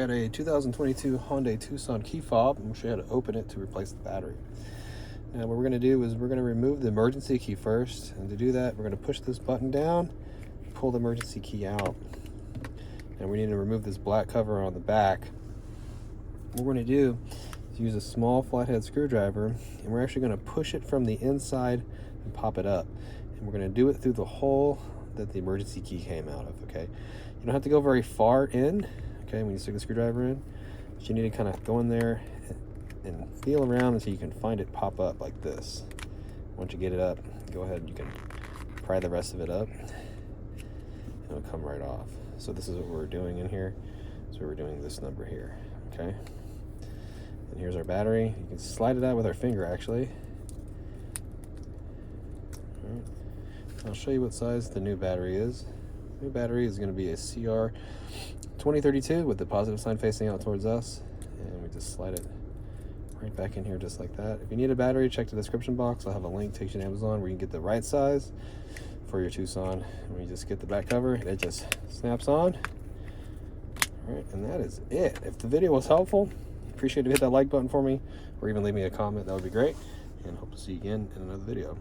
Got a 2022 Hyundai Tucson key fob. I'm going to show you how to open it to replace the battery. Now what we're going to do is we're going to remove the emergency key first, and to do that we're going to push this button down, pull the emergency key out, and we need to remove this black cover on the back. What we're going to do is use a small flathead screwdriver, and we're actually going to push it from the inside and pop it up, and we're going to do it through the hole that the emergency key came out of. Okay, you don't have to go very far in, okay, when you stick the screwdriver in, but you need to kind of go in there and feel around until you can find it pop up like this. Once you get it up, go ahead, you can pry the rest of it up and it'll come right off. So this is what we're doing in here. So we're doing this number here, okay? And here's our battery. You can slide it out with our finger, actually. All right. I'll show you what size the new battery is. The new battery is going to be a CR 2032 with the positive sign facing out towards us, and we just slide it right back in here just like that. If you need a battery, check the description box. I'll have a link takes you to Amazon where you can get the right size for your Tucson. And we just get the back cover and it just snaps on. All right, and that is it. If the video was helpful, appreciate it if you hit that like button for me, or even leave me a comment. That would be great, and hope to see you again in another video.